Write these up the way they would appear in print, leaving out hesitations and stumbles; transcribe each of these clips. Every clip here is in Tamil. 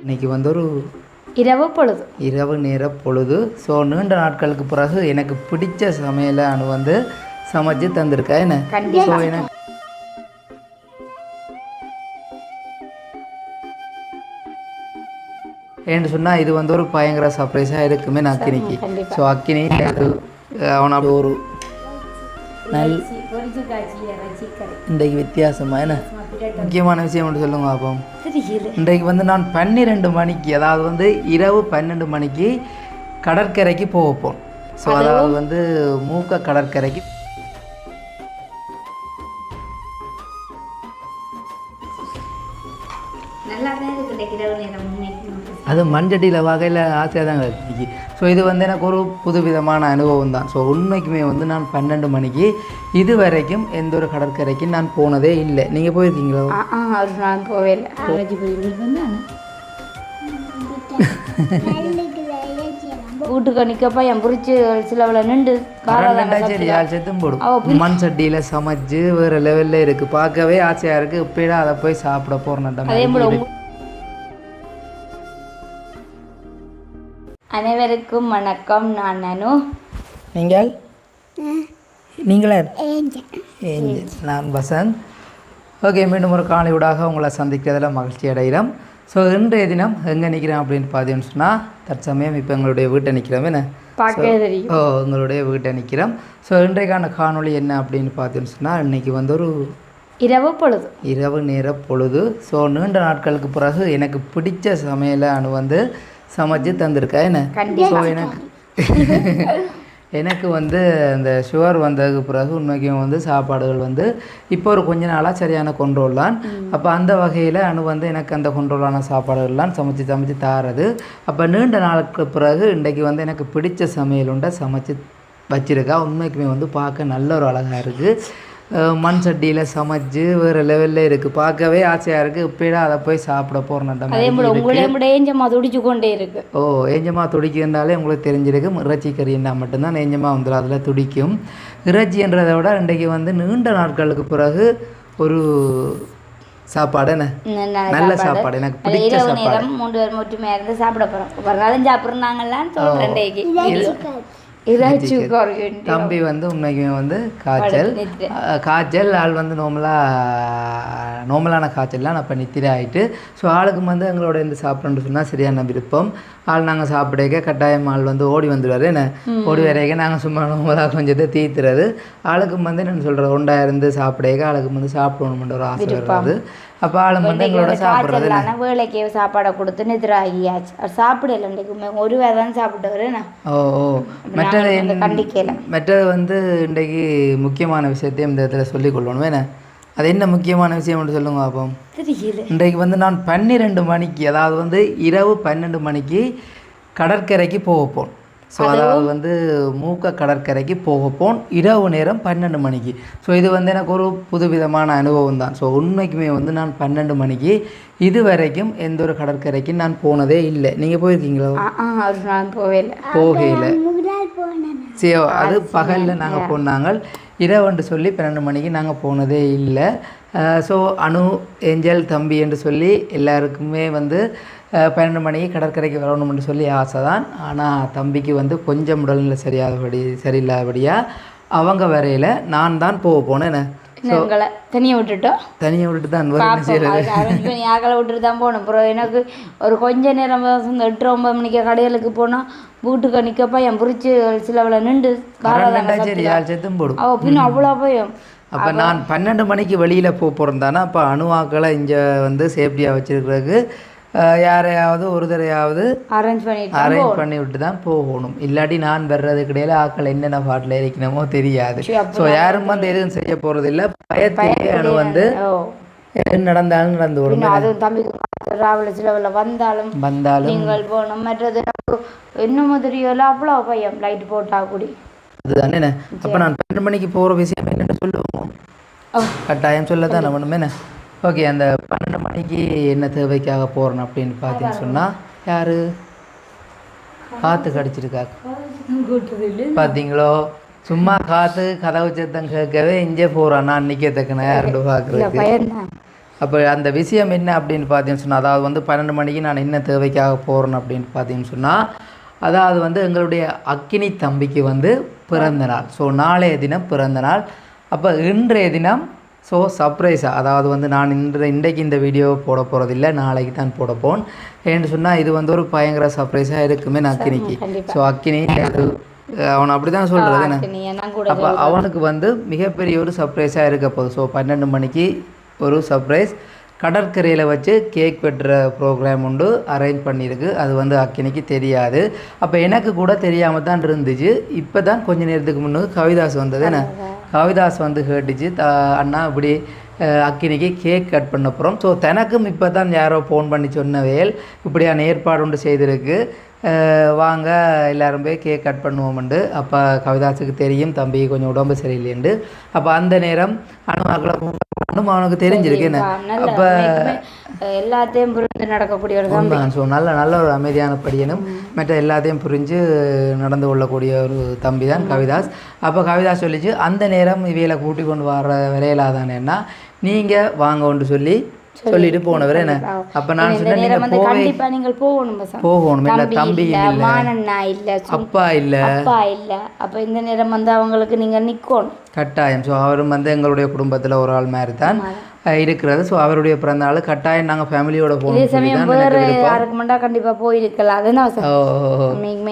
இன்றைக்கி வந்து ஒரு இரவு நேர பொழுது. ஸோ நீண்ட நாட்களுக்கு பிறகு எனக்கு பிடிச்ச சமையலை வந்து சமைச்சு தந்திருக்கா என்ன. ஸோ எனக்கு ஏன்னு சொன்னால் இது வந்து ஒரு பயங்கர சர்ப்ரைஸாக இருக்குமே நான் அக்கினிக்கு. ஸோ அக்கினி அவன் அப்படி ஒரு இன்றைக்கு வித்தியாசமாக என்ன முக்கியமான விஷயம் ஒன்று சொல்லுங்க அப்போ. இன்றைக்கு வந்து நான் 12 மணிக்கு, அதாவது வந்து இரவு 12 மணிக்கு கடற்கரைக்கு போவோம். ஸோ அதாவது வந்து மூக்க கடற்கரைக்கு. அது மண்சட்டியில் வகையில் ஆசையாக தாங்க இன்றைக்கி. ஸோ இது வந்து எனக்கு ஒரு புதுவிதமான அனுபவம் தான். ஸோ உண்மைக்குமே வந்து நான் 12 மணிக்கு இது வரைக்கும் எந்த ஒரு கடற்கரைக்கு நான் போனதே இல்லை. நீங்கள் போயிருக்கீங்களோ? நான் போவே இல்லை. வீட்டுக்கு நிற்கப்பா என் புரிச்சு சிலவில் நின்று செத்தும் போடும். மண் சட்டியில் சமைச்சு வேறு லெவலில் இருக்குது, பார்க்கவே ஆசையாக இருக்குது. இப்போடா அதை போய் சாப்பிட போகிறேன். அனைவருக்கும் வணக்கம். நான் நானு. நீங்களே நான் வசந்த். ஓகே, மீண்டும் ஒரு காலை ஊடாக உங்களை சந்திக்கிறதில் மகிழ்ச்சி அடைகிறோம். ஸோ இன்றைய தினம் எங்கே நிற்கிறேன் அப்படின்னு பார்த்தீங்கன்னு சொன்னால், தற்சமயம் இப்போ எங்களுடைய வீட்டை நிற்கிறோம். என்ன எங்களுடைய வீட்டை நிற்கிறோம். ஸோ இன்றைக்கான காணொளி என்ன அப்படின்னு பார்த்தீங்கன்னு சொன்னால், இன்றைக்கி வந்து ஒரு இரவு நேர பொழுது. ஸோ நீண்ட நாட்களுக்கு பிறகு எனக்கு பிடிச்ச சமையலை வந்து சமைச்சு தந்திருக்கா என்ன. ஸோ எனக்கு வந்து இந்த சுகர் வந்ததுக்கு பிறகு உண்மைக்கும் வந்து சாப்பாடுகள் வந்து இப்போ ஒரு கொஞ்ச நாளாக சரியான கொண்டோல்லாம். அப்போ அந்த வகையில் வந்து எனக்கு அந்த கொண்டோலான சாப்பாடுகள்லாம் சமைச்சு தாரது. அப்போ நீண்ட நாளுக்கு பிறகு இன்றைக்கு வந்து எனக்கு பிடிச்ச சமையல் உண்டை சமைச்சு வச்சுருக்கா. உண்மைக்குமே வந்து பார்க்க நல்ல ஒரு அழகாக இருக்குது. மண் சட்டியில் சமைச்சு வேறு லெவலில் இருக்குது, பார்க்கவே ஆசையாக இருக்குது. இப்போடா அதை போய் சாப்பிட போகிறேன். ஏஞ்சமாக துடிச்சு கொண்டே இருக்குது. ஏஞ்சமாக துடிக்குதுனாலே உங்களுக்கு தெரிஞ்சிருக்கு. இறைச்சி கறின்னா மட்டும்தான் ஏஞ்சமாக வந்துடும், அதில் துடிக்கும். இறைச்சின்றதை விட இன்றைக்கு வந்து நீண்ட நாட்களுக்கு பிறகு ஒரு சாப்பாடு என்ன நல்ல சாப்பாடு, எனக்கு பிடிச்ச சாப்பாடு. 3 பேர் மட்டுமே இருந்து சாப்பிட போகிறோம். ஒரு நாளும் சாப்பிட்றாங்களான்னு சொல்கிறேன். தம்பி வந்து உண்மைக்குமே வந்து காய்ச்சல் ஆள் வந்து நார்மலான காய்ச்சல்லாம் நான் இப்போ நித்திரை ஆகிட்டு. ஸோ ஆளுக்கு வந்து எங்களோட இந்த சாப்பிட்றேன்னு சொன்னால் சரியான விருப்பம். ஆள் நாங்கள் சாப்பிடக்க கட்டாயம் ஆள் வந்து ஓடி வந்துடுவார். என்ன ஓடி வரைக்க நாங்கள் சும்மா நார்மலாக கொஞ்சத்தை தீர்த்துறது. ஆளுக்கு வந்து என்ன சொல்கிறது, ஒண்டா இருந்து சாப்பிடக்க ஆளுக்கு வந்து சாப்பிடணுமென்ற ஒரு ஆசை வருது. அப்போ ஆளும் வந்து எங்களோட சாப்பிட்றது வேலைக்கு சாப்பாடை கொடுத்து நிதிர ஆகியாச்சு. சாப்பிடல இன்றைக்கு ஒரு வேலை தான் சாப்பிட்டவர். மற்றது வந்து இன்றைக்கு முக்கியமான விஷயத்தையும் இந்த இடத்துல சொல்லிக்கொள்ளணும். என்ன அது என்ன முக்கியமான விஷயம் ஒன்று சொல்லுங்க அப்போ. இன்றைக்கு வந்து நான் 12 மணிக்கு, அதாவது வந்து இரவு 12 மணிக்கு கடற்கரைக்கு போவோம். ஸோ அதாவது வந்து மூக்க கடற்கரைக்கு போகப்போன் இரவு நேரம் 12 மணிக்கு. ஸோ இது வந்து எனக்கு ஒரு புதுவிதமான அனுபவம் தான். ஸோ உண்மைக்குமே வந்து நான் 12 மணிக்கு இது வரைக்கும் எந்த ஒரு கடற்கரைக்கு நான் போனதே இல்லை. நீங்கள் போயிருக்கீங்களோ? நான் போகல. சரி, அது பகலில் நாங்கள் போனாங்க. இரவுன்னு சொல்லி 12 மணிக்கு நாங்கள் போனதே இல்லை. ஸோ அனு, ஏஞ்சல், தம்பி என்று சொல்லி எல்லாருக்குமே வந்து 12 மணிக்கு கடற்கரைக்கு வரணும்னு சொல்லி ஆசை தான். ஆனால் தம்பிக்கு வந்து கொஞ்சம் உடல்நிலை சரியில்லாதபடியாக அவங்க வரையில் நான் தான் போனேன். தனியாக விட்டுட்டு தான் ஆக்களை விட்டுட்டு தான் போகணும். அப்புறம் எனக்கு ஒரு கொஞ்ச நேரம் 8-9 மணிக்கு கடைகளுக்கு போனால் வீட்டுக்கு நிற்கப்பா என் புரிச்சு சிலவில் நின்று செத்தும் போடும். பின்ன அவ்வளோ பயம். அப்போ நான் 12 மணிக்கு வெளியில் போகிறேன் தானே. அப்போ அணுவாக்களை இங்கே வந்து சேஃப்டியாக வச்சுருக்கிறதுக்கு யாரையாவது ஒருத்தரையாவது அரேஞ்ச் பண்ணி விட்டு தான் போகணும். இல்லாட்டி நான் வர்றதுக்கு இடையில ஆக்கள் என்னென்ன பாட்டில் இருக்கணுமோ தெரியாது. ஸோ யாரும் வந்து எதுவும் செய்ய போகிறது இல்லை. பயத்திலே அணு வந்து நடந்தாலும் நடந்து விடும். அதுவும் தம்பிக்கு வந்தாலும் நீங்கள் போகணும். மற்றது இன்னும் தெரியல, அவ்வளோ பயம். லைட் போட்டா கூடி அதுதானே என்ன. அப்போ நான் 12 மணிக்கு போகிற விஷயம் என்னென்னு சொல்லுவோம், கட்டாயம் சொல்லத்தான் நம்ம என்ன. ஓகே, அந்த 12 மணிக்கு என்ன தேவைக்காக போகிறேன் அப்படின்னு பார்த்தீங்கன்னு சொன்னால், யார் காற்று கடிச்சிருக்கா பார்த்தீங்களோ? சும்மா காற்று கதவு சத்தம் கேட்கவே இங்கே போகிறான். நான் நிற்கத்தக்கன யாருன்னு பார்க்குறேன். அப்போ அந்த விஷயம் என்ன அப்படின்னு பார்த்தீங்கன்னு சொன்னால், அதாவது வந்து 12 மணிக்கு நான் என்ன தேவைக்காக போகிறேன் அப்படின்னு பார்த்தீங்கன்னு சொன்னால், அதாவது வந்து எங்களுடைய அக்கினி தம்பிக்கு வந்து பிறந்த நாள். ஸோ நாளைய தினம் பிறந்த நாள். அப்போ இன்றைய தினம் ஸோ சர்ப்ரைஸாக, அதாவது வந்து நான் இன்றைக்கு இந்த வீடியோ போட போகிறதில்ல, நாளைக்கு தான் போட போன். ஏன்னு சொன்னால் இது வந்து ஒரு பயங்கர சர்ப்ரைஸாக இருக்குமே அக்கினிக்கு. ஸோ அக்கினி அது அவன் அப்படி தான் சொல்கிறது என்ன. அப்போ அவனுக்கு வந்து மிகப்பெரிய ஒரு சர்ப்ரைஸாக இருக்க போகுது. ஸோ 12 மணிக்கு ஒரு சர்ப்ரைஸ் கடற்கரையில் வச்சு கேக் வெட்டுற ப்ரோக்ராம் உண்டு அரேஞ்ச் பண்ணியிருக்கு. அது வந்து அக்கினிக்கு தெரியாது. அப்போ எனக்கு கூட தெரியாமல் தான் இருந்துச்சு. இப்போ தான் கொஞ்சம் நேரத்துக்கு முன்னுக்கு கவிதாஸ் வந்தது என்ன, கவிதாஸ் வந்து கேட்டுச்சு அண்ணா இப்படி அக்கினிக்கு கேக் கட் பண்ண போகிறோம். ஸோ தனக்கும் இப்போ தான் யாரோ ஃபோன் பண்ணி சொன்னவேல் இப்படியான ஏற்பாடு ஒன்று செய்திருக்கு, வாங்க எல்லோரும் போய் கேக் கட் பண்ணுவோம்ண்டு. அப்போ கவிதாஸுக்கு தெரியும் தம்பி கொஞ்சம் உடம்பு சரியில்லைண்டு. அப்போ அந்த நேரம் அவனுக்கு தெரிஞ்சிருக்கு என்ன. அப்போ எல்லாத்தையும் புரிஞ்சு நடக்கக்கூடிய ஒரு ஸோ நல்ல ஒரு அமைதியான படியனும் மற்ற எல்லாத்தையும் புரிஞ்சு நடந்து கொள்ளக்கூடிய ஒரு தம்பி தான் கவிதாஸ். அப்போ கவிதாஸ் சொல்லிச்சு அந்த நேரம் இவையில கூட்டி கொண்டு வர விரையிலாதானேன்னா நீங்கள் வாங்க ஒன்று சொல்லிட்டு போனவர் என்ன. அப்ப நான் சொன்னேன் போகணும் இல்ல, தம்பி இல்ல, அப்பா இல்ல, அப்ப இந்த நேரம் வந்து அவங்களுக்கு நீங்க நிக்கணும் கட்டாயம். ஸோ அவரும் வந்து எங்களுடைய குடும்பத்துல ஒரு ஆள் மாதிரி தான் இருக்கிறது. ஸோ அவருடைய பிறந்த நாள் கட்டாயம் நாங்கள் ஃபேமிலியோட போகணும். கண்டிப்பா போயிருக்கலாம். அதுதான்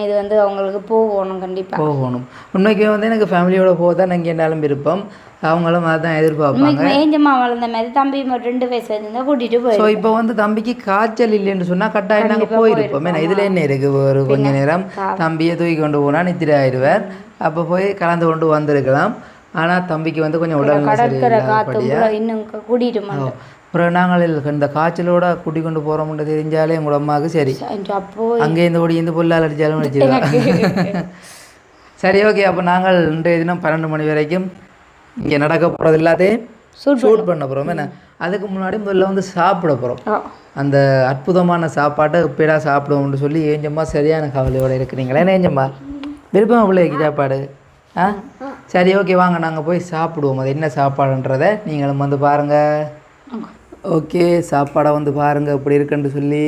இது வந்து அவங்களுக்கு போகணும், கண்டிப்பா போகணும். உண்மைக்கு வந்து எனக்கு ஃபேமிலியோட போக தான் நாங்கள் என்னாலும் விருப்பம். அவங்களும் அதான் எதிர்பார்ப்பாங்க. ஏஞ்சம்மா வளர்ந்த மாதிரி தம்பி 2 வயசு இருந்தால் கூட்டிகிட்டு போய். ஸோ இப்போ வந்து தம்பிக்கு காய்ச்சல் இல்லைன்னு சொன்னால் கட்டாயம் நாங்கள் போயிருப்போம். ஏன்னா இதில் என்ன இருக்குது, ஒரு கொஞ்ச நேரம் தம்பியை தூக்கி கொண்டு போனால் நித்திர ஆயிடுவார். அப்போ போய் கலந்து கொண்டு வந்திருக்கலாம். ஆனால் தம்பிக்கு வந்து கொஞ்சம் உடல்நல இன்னும் கூட்டிகிட்டு மாட்டோம். அப்புறம் நாங்கள் இந்த காய்ச்சலோட கூட்டி கொண்டு போகிறோம்னு தெரிஞ்சாலே எங்களோட அம்மாவுக்கு சரி அங்கேருந்து ஓடி இந்த பொல்லால் அடித்தாலும் அடிச்சிடுவாங்க. சரி ஓகே. அப்போ நாங்கள் இன்றைய தினம் 12 மணி வரைக்கும் இங்கே நடக்க போகிறது எல்லாத்தையும் ஷூட் பண்ண போகிறோம். என்ன அதுக்கு முன்னாடி முதல்ல வந்து சாப்பிட போகிறோம். அந்த அற்புதமான சாப்பாட்டை எப்படா சாப்பிடுவோம்னு சொல்லி ஏஞ்சம்மா சரியான கவலையோடு இருக்கிறீங்களா? என்ன ஏஞ்சம்மா விருப்பம் அவ்வளோ சாப்பாடு? சரி ஓகே வாங்க நாங்கள் போய் சாப்பிடுவோம். அது என்ன சாப்பாடுன்றதை நீங்களும் வந்து பாருங்கள். ஓகே சாப்பாடை வந்து பாருங்கள் எப்படி இருக்குன்னு சொல்லி.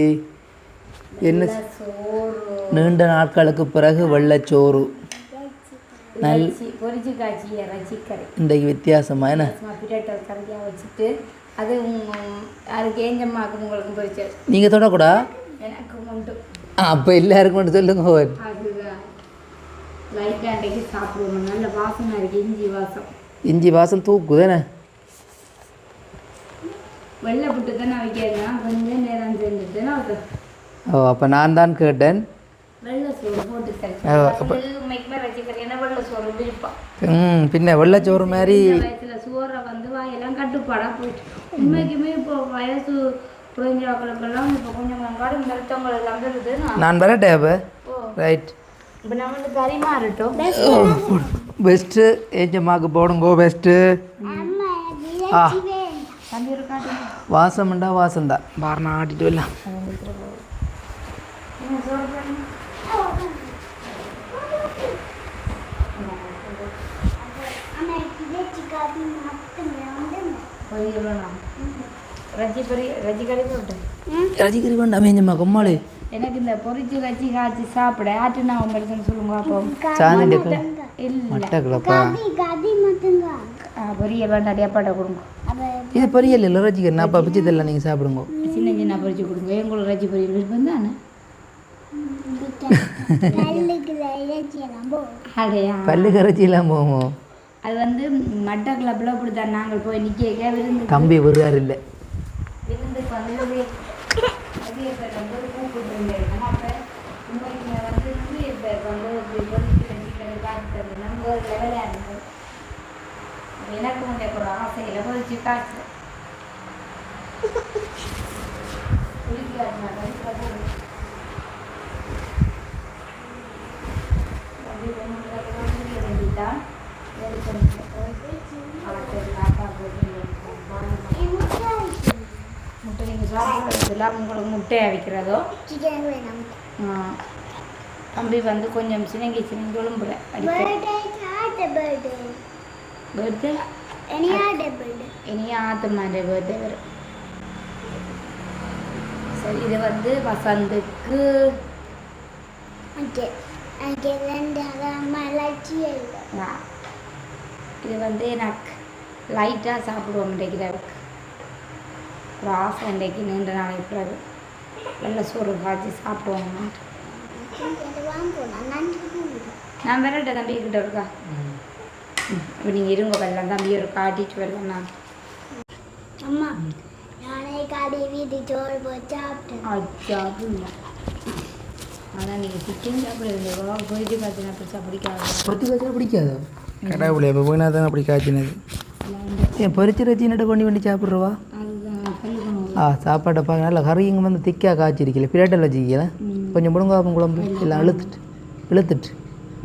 என்ன நீண்ட நாட்களுக்கு பிறகு வெள்ளைச்சோறு இன்றைக்கு வித்தியாசமா என்ன வச்சுட்டு அது அதுக்கு ஏஞ்சம்மாக்கு உங்களுக்கு பொரிச்சு நீங்கள் தொடக்கூடா எனக்கு உண்டு. அப்போ எல்லாருக்கும் மட்டும் சொல்லுங்க. லைட்டாண்டைக்கு சாப்பிடுவோம். நல்ல வாசனை இருக்குது, இஞ்சி வாசம். இஞ்சி வாசம் தூக்குதானே. வெள்ளை புட்டு தானே வைக்கிறேன் கொஞ்சம் நேரம் செஞ்சுட்டுன்னா. ஓ அப்போ நான் தான் கேட்டேன். பின்ன வெள்ளைச்சோறு மாதிரி சோறை வந்து வாயெல்லாம் கட்டுப்பாடாக போயிட்டு உண்மைக்குமே இப்போ வயசு குறைஞ்சவங்களுக்கெல்லாம் இப்போ கொஞ்சம் மருத்துவங்கள் எல்லாம் வருது. நான் வரட்டே அப்போ ரைட். இப்போ நம்ம வந்து பரிமாறட்டும். Best ஏஞ்சம்மாக்கு போடுங்கோ best. வாசம்ண்டா வாசம்டா பாரணம் ஆட்டிட்டு வரலாம். ரஜிகரி வேண்டாம் ஏஞ்சம்மா கொம்மாளே. எனக்கு இந்த பொரிச்சு வச்சு காய்ச்சி சாப்பிட ஆட்டுனா உங்களுக்கு சொல்லுங்க. அப்போ பொரியல் வேண்டாம் அப்பாட்ட கொடுங்க. இது பொரியல் இல்லை ரஜிகர், நான் அப்போ பிச்சு தெரியல, நீங்கள் சாப்பிடுங்க. சின்ன சின்ன பொரிச்சு கொடுங்க. எங்களுக்கு ரஜி பொரியல் விருப்பம் தானே. பல்லு கரைச்சிலாம் போவோம். அது வந்து மட்ட கிளப்பில் இப்படித்தான் நாங்கள் போய் நிற்க விருந்து தம்பி வருவார் இல்லை விருந்துக்கு வந்து எனக்கு முன்னே ஒரு ஆசையில் பொறிச்சு காய்ச்சி முட்டை நீங்கள் சாப்பிட்றதுலாம் உங்களுக்கு முட்டையை வைக்கிறதோ தம்பி வந்து கொஞ்சம் சினங்கி ஒழும்புல பர்த்டே இனியா ஆத்தம்மாண்ட பர்த்டே வரும். சரி இது வந்து வசந்துக்கு இது வந்து எனக்கு லைட்டாக சாப்பிடுவோம் இன்றைக்கு ஒரு ஆசை இன்றைக்கு நீண்ட நாளைக்கு பிறகு வெள்ளை சோறு காய்ச்சி சாப்பிடுவோம். நான் விரட்ட தம்பி கிட்ட இருக்கா இப்போ நீங்கள் இருங்க வெள்ளம் தம்பி ஒரு காட்டிட்டு வரலாம் நான் அம்மா நானே காடி வீட்டு சோறு போய் சாப்பிட்டேன். ஆனால் நீங்கள் சிக்கன் சாப்பிடுறீங்க போயிட்டு பார்த்தீங்கன்னா பெருசாக பிடிக்காது. பொறிச்சு வச்சா பிடிக்காதோ கடவுளே இப்போ போயினா தான் அப்படி காய்ச்சினது. ஏன் பொறிச்சு வச்சு நட்டு பண்ணி சாப்பிட்றவா? சாப்பாட்டை பார்க்க நல்லா கறி இங்கே வந்து திக்காக காய்ச்சிருக்கல பிரேட்டில் வச்சுக்கல கொஞ்சம் முருங்காப்பம் குழம்பு எல்லாம் இழுத்துட்டு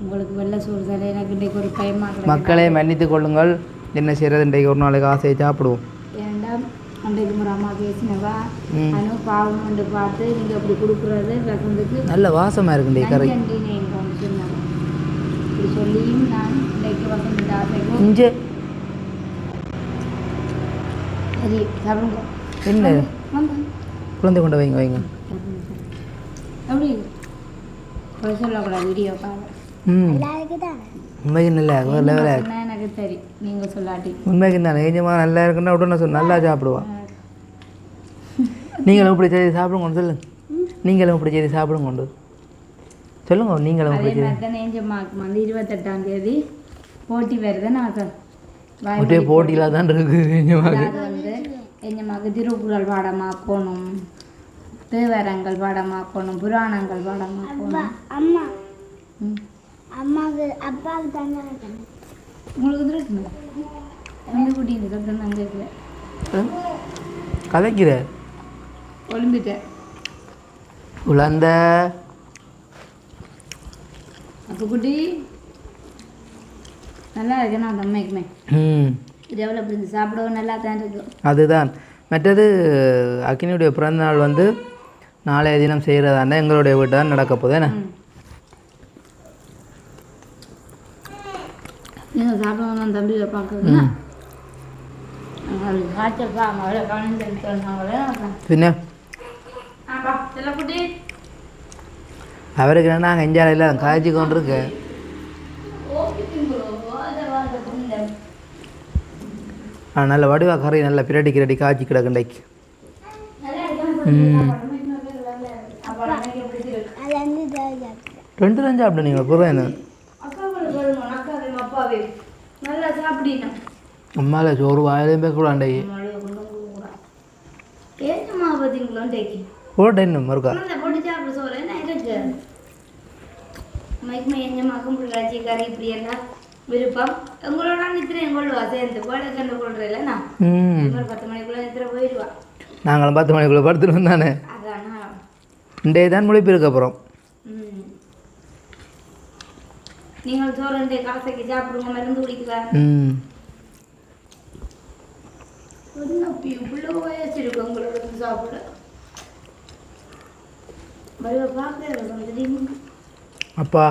உங்களுக்கு வெள்ளை சோறு தர எனக்கு இன்றைக்கு ஒரு பயமாக மக்களே மன்னித்து கொள்ளுங்கள். என்ன செய்கிறது இன்றைக்கு ஒரு நாளைக்கு ஆசையை சாப்பிடுவோம். ஏன்டா அன்றைக்கு ஒரு அம்மா பேசினவா ஆனால் பாவம் கொண்டு பார்த்து நீங்கள் அப்படி கொடுக்குறது வசந்துக்கு நல்ல வாசமாக இருக்குண்டே கறி சொன்னாங்க. இப்படி சொல்லியும் நான் இன்றைக்கு வசந்த ஆசைக்கும் இங்கே சரி சாப்பிடுங்க. என்ன குழந்தை கொண்டு வைங்க எப்படி சொல்லக்கூடாது வீடியோ பார்க்க உண்மைக்கு நல்லா ஒரு லெவலாக எனக்கு சரி நீங்கள் சொல்லாட்டி உண்மைக்கு நான் ஏஞ்சமாக நல்லா இருக்குன்னா உடனே சொல் நல்லா சாப்பிடுவான். நீங்களும் இப்படி செய்து சாப்பிடுங்க சொல்லுங்க. நீங்களும் இப்படி செய்து சாப்பிடுங்க கொண்டு சொல்லுங்க. நீங்களும் இப்படி செய்து தான் ஏஞ்சம்மாக்கு வந்து 28ஆம் தேதி போட்டி வருது. நான் ஒரே போட்டியில் தான் இருக்குது. ஏஞ்சமாக்கு வந்து ஏஞ்சம்மாக்கு திருக்குறள் பாடமாக்கணும், தேவரங்கள் பாடமாக்கணும், புராணங்கள் பாடமாக்கணும். அம்மா அம்மாவுக்கு அப்பாவுக்கு தானே உங்களுக்கு இருக்குங்க வந்து கூட்டிங்க சொல்கிறேன் நான் கேட்குறேன் கதைக்கிற ஒலிம்பிட்டேன் உழந்த அப்போ குட்டி நல்லா இருக்கேன் அந்த அம்மைக்குமே இது எவ்வளோ பிடிச்சி சாப்பிடவும் நல்லா தான் இருக்கும். அதுதான் மற்றது அக்கினியுடைய பிறந்தநாள் வந்து நாளைய தினம் செய்கிறதாண்டா எங்களுடைய வீட்டு தான் நடக்க போகுது. என்ன நீங்கள் சாப்பிடுவோம் தம்பி பார்க்குறீங்க காய்ச்சல்ப்பா அவ்வளோ கவனம் சொன்னாங்களே பின்ன குட்டி அவருக்கு என்ன நாங்கள் எஞ்சாலையில் காய்ச்சி கொண்டு இருக்கு. நல்ல வடிவா கறி நல்லா பிரட்டி காய்ச்சி கிடக்குண்டைக்கு. ரெண்டு தான் சாப்பிட்டு நீங்கள் புறம் என்ன அம்மால சோறு வாயிலையும் பேக்கூடாண்டே போட்ட இன்னும் மறுக்கா விருப்பம் உங்களோட நித்திரையும் கொள்வா சேர்ந்து கோடைக்கண்டு கொள்றேன் 10 மணிக்குள்ள நித்திரை போயிடுவா. நாங்களும் 10 மணிக்குள்ளே படுத்துட்டு வந்தானே அதானா இன்றைய தான் முழிப்பிருக்கு. அப்புறம் நீங்கள் சோறு காசைக்கு சாப்பிடுங்க மருந்து குடிக்கலாம். இவ்வளோ வயசிருக்கு உங்களுக்கு சாப்பிட பார்க்குறேன். அப்பா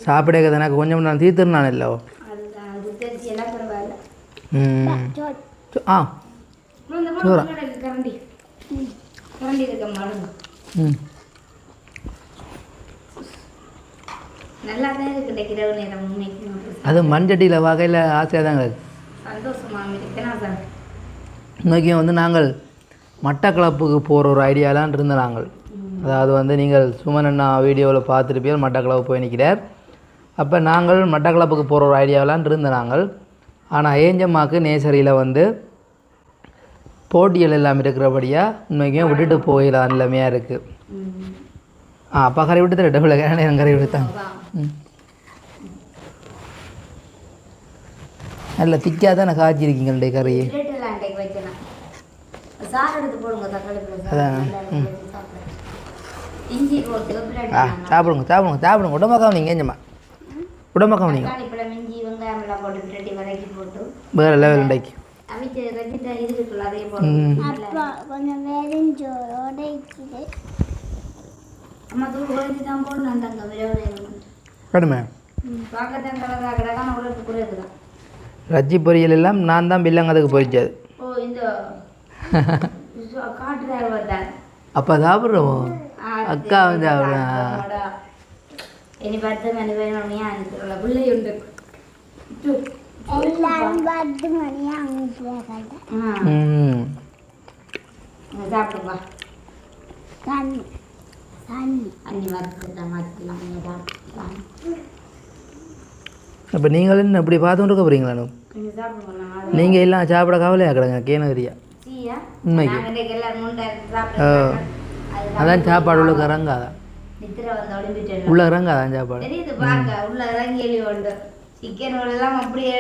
சாப்பிட எனக்கு கொஞ்சம் நான் தீர்த்துருனான் இல்லை. அது தெரிஞ்சு எல்லாம் பரவாயில்ல. ஆ கரண்டி கரண்டி இருக்க மருந்து நல்லா தான் இருக்கு இரவு நேரம். உண்மைக்கு அது மண்சட்டியில் வகையில் ஆசையாக தாங்க சந்தோஷமாக இருக்கேன் சார். இன்னைக்கு வந்து நாங்கள் மட்டக்களப்புக்கு போகிற ஒரு ஐடியாலாம் இருந்த நாங்கள். அதாவது வந்து நீங்கள் சுமன் அண்ணா வீடியோவில் பார்த்துருப்பீங்க மட்டக்களப்பு போய் நிற்கிறார். அப்போ நாங்கள் மட்டக்களப்புக்கு போகிற ஒரு ஐடியாவெலாம் இருந்த நாங்கள். ஆனால் ஏஞ்சம்மாக்கு நேசரியில் வந்து போட்டிகள் எல்லாம் இருக்கிறபடியாக உண்மைக்குமே விட்டுட்டு போயிடலாம் நிலைமையாக இருக்குது. அப்பா கறி விட்டு தான் டபுள் நேரம் கறி விடுத்தான். நல்ல திக்காக தான் நான் காய்ச்சிருக்கீங்களே கறி. அதான் சாப்பிடுங்க உடம்பாக்கம் நீங்கள் ஏஞ்சம்மா உடம்பாக்கம் நீங்கள் வேறு லெவல் இன்றைக்கு கடுமை ரஜ்ஜி பொரியல் எல்லாம் நான் தான் பில்லங்கதுக்கு போயிடுச்சு. அப்போ சாப்பிட்றோம் அக்கா வந்து சாப்பிட்றேன். இனி 10 மணி வேணும்னா அந்த பிள்ளை உண்டு எல்லாரும் 10 மணி அங்கே சாப்பிடுப்பா. தண்ணி தண்ணி அஞ்சு மாதத்துலாம் அப்போ நீங்கள் என்ன இப்படி பார்த்துட்டு இருக்க போகிறீங்களா? கொஞ்சம் சாப்பிடுவோம். நீங்கள் எல்லாம் சாப்பிட கவலையாக கிடங்க கேனகரியா உண்மைக்கு. அதான் சாப்பாடு உள்ள இறங்காதா உள்ள இறங்காதான் சாப்பாடு உள்ள இறங்கி உண்டு சிக்கன் எல்லாம் அப்படியே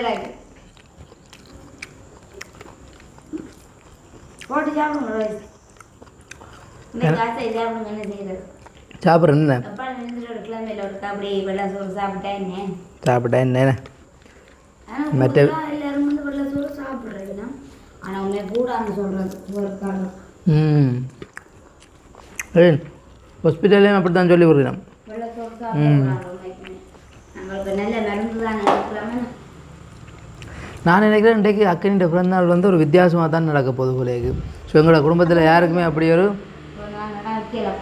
போட்டு சாப்பிடுங்க. சாப்பிட்றேன் என்ன சாப்பிட்டா என்ன மற்ற எல்லாரும் வந்து வெள்ளை சோறு சாப்பிட்றதுன்னா ஆனால் அவங்க கூடான்னு சொல்கிறது. ஹாஸ்பிட்டல்லையும் அப்படி தான் சொல்லி கொடுக்குறோம். வெள்ளை சோறு சாப்பிட்றாங்க. நம்மளுக்கு நல்ல மருந்து தான் எடுக்கலாமே. நான் நினைக்கிறேன் இன்றைக்கு அக்கனின்ற பிறந்தநாள் வந்து ஒரு வித்தியாசமாக தான் நடக்க போகுது போல இருக்குது. ஸோ எங்களோட குடும்பத்தில் யாருக்குமே அப்படி ஒரு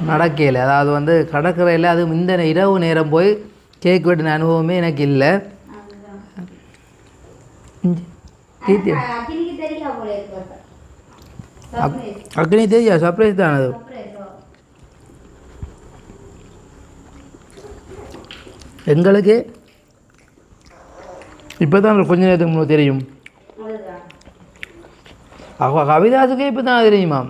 நடக்கலை. அதாவது வந்து கடற்கரையில் அதுவும் இந்த இரவு நேரம் போய் கேக் வெட்டின அனுபவமே எனக்கு இல்லை. அக்கனி தெரியா சர்ப்ரைஸ் தான் அது. எங்களுக்கு இப்போ தான் கொஞ்ச நேரத்துக்கு முன்னே தெரியும். கவிதாசுக்கே இப்போ தான் தெரியுமா?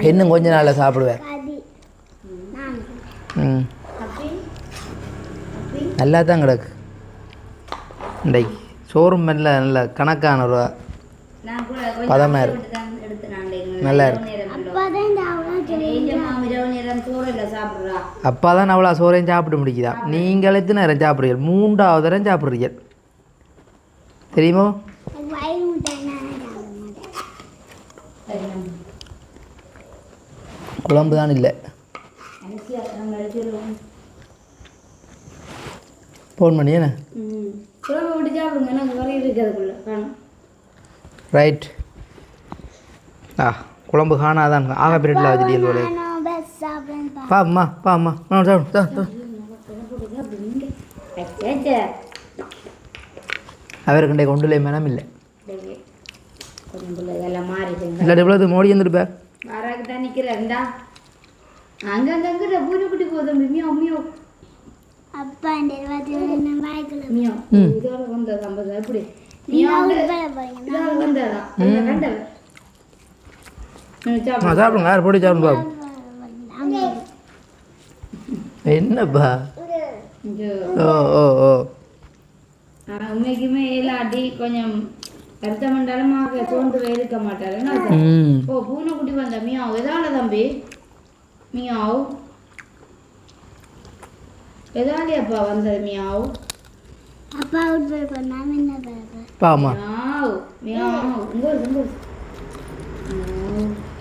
இன்னும் கொஞ்ச நாளில் சாப்பிடுவேன். நல்லா தான் கிடக்கு இன்றைக்கு சோறும் மெல்ல நல்ல கணக்கான ஒரு பதமாக இருக்கு. நல்லா இருக்கு. அப்பா தான் அவ்வளோ சோறையும் சாப்பிட முடிக்குதா? நீங்கள் எத்தனை நேரம் சாப்பிட்றீங்க? 3வது நேரம் சாப்பிட்றீங்க தெரியுமோ? குழம்பு தான் இல்லை. ஃபோன் பண்ணி என்ன ரைட். குழம்பு காணாதான் ஆகா பீரியடில் வச்சுட்டு போல. பாம்மா பாம்மா அவருக்கு கொண்டுலே மனம் இல்லை. இல்லாட்டி எவ்வளோ மோடி வந்துருப்பேன். சாப்பிடுங்க யார் போட்டு சாப்பிடுப்பா. என்னப்பா ஓ ஓ ஓ உண்மைக்குமே இல்லாட்டி கொஞ்சம் கருத்தம் பண்ணாலும் தோன்று இருக்க மாட்டாரு. ஓ பூனைக்குட்டி வந்த மியாவ் எதால தம்பி மியாவ் எதாலியாப்பா வந்தது மியாவ் அப்பா பாமா மியாவ் உங்க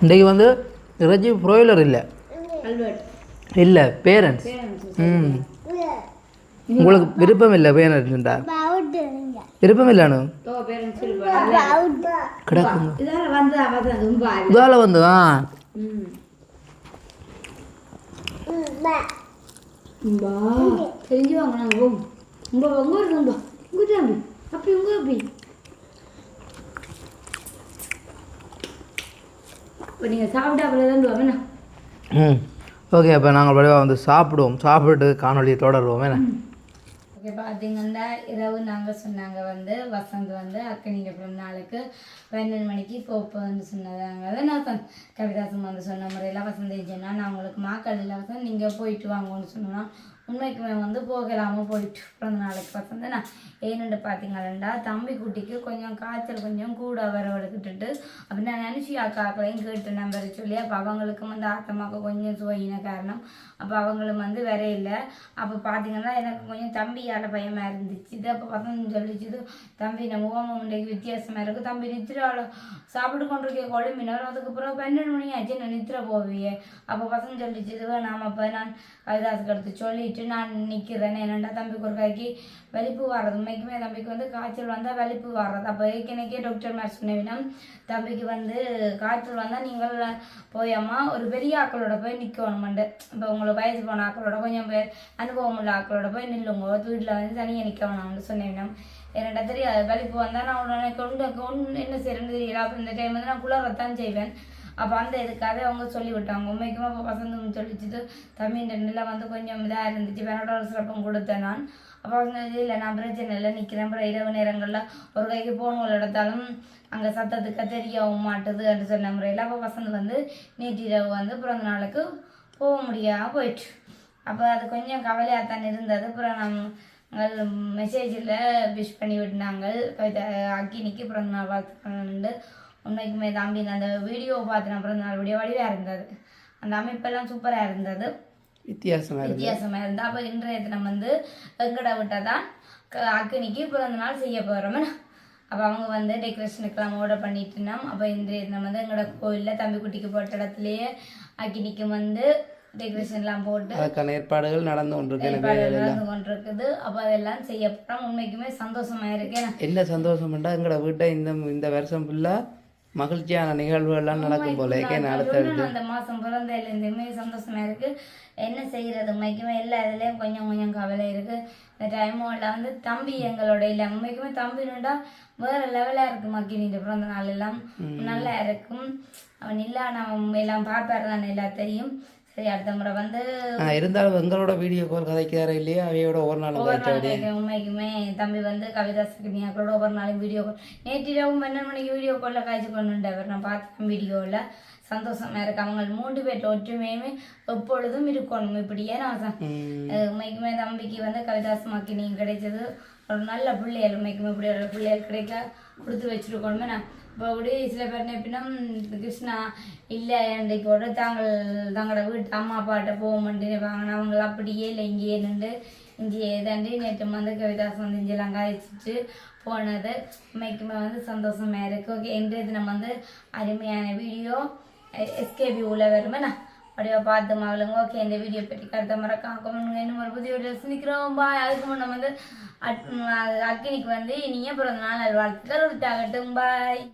இன்றைக்கு வந்து இறைச்சி ப்ரோயிலர் இல்லை இல்லை பேரண்ட்ஸ். உங்களுக்கு விருப்பம் இல்லை பேரண்ட்ஸ்ண்டா விருப்பம் இல்லைன்னு கிடக்குங்க இதால வந்து தெரிஞ்சு வாங்க நாங்கள் உங்க அப்படி உங்க அப்படி இப்போ நீங்கள் சாப்பிட்டு அப்புறம் தான் ஓகே. அப்போ நாங்கள் வடிவாக வந்து சாப்பிட்டு காணொலியை தொடருவோம் வேணா. ஓகே பார்த்தீங்கன்னா இரவு நாங்கள் சொன்னாங்க வந்து வசந்த் வந்து அக்கனிங்க பிறந்தநாளுக்கு 12 மணிக்கு போப்போன்னு சொன்னதாங்க. அதை நான் கவிதாசம் வந்து சொன்ன முறையில் வசந்தை சொன்னால் நான் உங்களுக்கு மாக்கள் இல்லாமல் நீங்கள் போயிட்டு வாங்கன்னு சொன்னோன்னா உண்மைக்குமே வந்து போகலாமல் போயிட்டு பிறந்த நாளுக்கு வசந்த நான் ஏன்னு பார்த்தீங்கன்னா தம்பி குட்டிக்கு கொஞ்சம் காய்ச்சல் கொஞ்சம் கூட வரவழைக்கிட்டு அப்படி நான் நினச்சி அக்காக்களையும் கேட்டு நம்பர் சொல்லி அப்போ அவங்களுக்கும் வந்து ஆத்தமாக்க கொஞ்சம் சுவையின காரணம் அப்போ அவங்களும் வந்து வர இல்லை. அப்போ பார்த்தீங்கன்னா எனக்கு கொஞ்சம் தம்பி சரியான பயமாக இருந்துச்சு. இது அப்போ பசங்க சொல்லிச்சுது, தம்பி நம்ம முகமும் இன்றைக்கு வித்தியாசமாக இருக்குது, தம்பி நித்திராவில் சாப்பிட்டு கொண்டிருக்க கொழும்பினர், அதுக்கப்புறம் 12 மணி ஆச்சு நான் நித்திர போவியே. அப்போ பசங்க சொல்லிச்சுது, நாம் அப்போ நான் கவிதாசுக்கு எடுத்து சொல்லிட்டு நான் நிற்கிறேன். என்னென்னா தம்பிக்கு ஒரு கைக்கு வலிப்பு வர்றது, உண்மைக்குமே தம்பிக்கு வந்து காய்ச்சல் வந்தால் வலிப்பு வர்றது. அப்போ ஏற்கனவே டாக்டர் மேர் சொன்னவிடம் தம்பிக்கு வந்து காய்ச்சல் வந்தால் நீங்கள் போயம்மா ஒரு பெரிய ஆக்களோட போய் நிற்கணுமெண்டு. இப்போ உங்களுக்கு வயசு போன ஆக்களோட கொஞ்சம் பேர் அனுபவம் உள்ள ஆக்களோட போய் நில்லுங்க, வீட்டில் வந்து தனியாக நிற்க வேணாம்னு சொன்னேன். என்னடா தெரியாது வலிப்பு வந்தால் நான் உடனே கொண்டு என்ன செய்யறேன்னு தெரியல. அப்போ இந்த டைம் வந்து நான் குளரத்தான் செய்வேன். அப்போ அந்த இதுக்காக அவங்க சொல்லிவிட்டாங்க. உண்மைக்குமே அப்போ பசங்க சொல்லிச்சுது, தம்பின்ற நிலை வந்து கொஞ்சம் இதாக இருந்துச்சு, பெனடோல் சிறப்பும் கொடுத்தேன் நான். அப்போ அவங்க இல்லை நான் பிரச்சனை இல்லை நிற்கிறேன், அப்புறம் இரவு நேரங்களில் ஒரு கைக்கு போகணும் எடுத்தாலும் அங்கே சத்தத்துக்கு தெரியவும் மாட்டுது என்று சொன்ன முறையில். அப்போ பசங்க வந்து நேற்று இரவு வந்து பிறந்த நாளுக்கு போக முடியாமல் போயிட்டு, அப்போ அது கொஞ்சம் கவலையாக தான் இருந்தது. அப்புறம் நாங்கள் மெசேஜில் விஷ் பண்ணி விட்டுனாங்க கவிதா அக்கினிக்கு பிறந்த நாள் வாழ்த்துக்கணுண்டு. உண்மைக்குமே தம்பி அந்த வீடியோவை பார்த்து நான் பிறந்த நாள் வீடியோ வடிவாக இருந்தது, அந்த அமைப்பெல்லாம் சூப்பராக இருந்தது, வித்தியாசமாக இருந்தால். அப்போ இன்றைய தினம் வந்து எங்கடை விட்டால் தான் அக்கினிக்கு பிறந்த நாள் செய்ய போகிறோமே. அப்போ அவங்க வந்து டெக்கரேஷனுக்கெல்லாம் ஆர்டர் பண்ணிட்டுனோம். அப்போ இன்றைய தினம் வந்து எங்களோட கோயிலில் தம்பி குட்டிக்கு போட்ட இடத்துலையே அக்கினிக்கு வந்து டெக்கரேஷன்லாம் போட்டு அதுக்கான ஏற்பாடுகள் நடந்து கொண்டிருக்குது. அப்போ அதெல்லாம் செய்ய போகிறோம். உண்மைக்குமே சந்தோஷமாக இருக்கேன். என்ன சந்தோஷம்டா எங்களோட வீட்டை இந்த வருஷம் ஃபுல்லாக மகிழ்ச்சியான நிகழ்வுகள்லாம் நடக்கும் போல அந்த மாதம் பிறந்ததுலேருந்துமே சந்தோஷமாக இருக்குது. என்ன செய்கிறது உண்மைக்குமே எல்லா இதுலேயும் கொஞ்சம் கொஞ்சம் கவலை இருக்குது. இந்த டைமோட வந்து தம்பி எங்களோட இல்லை உண்மைக்குமே தம்பினுண்டா வேறு லெவலாக இருக்குது. மக்கினின்ற பிறந்த நாள் எல்லாம் நல்லா இருக்கும். அவன் இல்லை நம்ம எல்லாம் பார்ப்பாரு தான் எல்லாத்தையும். சரி அடுத்த முறை வந்து இருந்தாலும் எங்களோட வீடியோ கால் கதைக்கிறாரு இல்லையா, அவையோட ஒவ்வொரு நாளும் உண்மைக்குமே தம்பி வந்து கவிதா சக்தியாக்களோட ஒவ்வொரு நாளும் வீடியோ கால் நேற்றிரவும் 12 மணிக்கு வீடியோ காலில் காய்ச்சி கொண்டுண்டவர் நான் பார்த்தேன் வீடியோவில். சந்தோஷமாக இருக்கு. அவங்க 3 பேர் ஒற்றுமையுமே எப்பொழுதும் இருக்கணும். இப்படியே நான் உண்மைக்குமே தம்பிக்கு வந்து கவிதாஸ் மக்கினி கிடைச்சது ஒரு நல்ல பிள்ளைகள். உண்மைக்குமே இப்படி ஒரு பிள்ளைகள் கிடைக்க கொடுத்து வச்சுருக்கணுமே. நான் இப்போ அப்படி சில பேர் எப்படின்னா கிருஷ்ணா இல்லை இன்றைக்கோட தங்களோட வீட்டு அம்மா அப்பாட்ட போக மாட்டேன்னு அவங்க அப்படியே இல்லை இங்கேயே நின்று இங்கேயே தாண்டி நேற்று வந்து கவிதாஸ் வந்து இங்கெல்லாம் காய்ச்சிட்டு போனது உண்மைக்குமே வந்து சந்தோஷமாக இருக்குது. ஓகே இன்றைய தினம் வந்து அருமையான வீடியோ எஸ்கேபி உள்ள வருமே அப்படியே பார்த்து மகளுங்க. ஓகே இந்த வீடியோ பற்றி கருத்தை மறக்காம இன்னும் ஒரு புதிய வீடியோ சிந்திக்கிறோம். பாய். அதுக்கு முன்னே வந்து அக்கினிக்கு வந்து இனிய பிறந்த நாள் வாழ்த்துக்கள் விட்டாகட்டும். பாய்.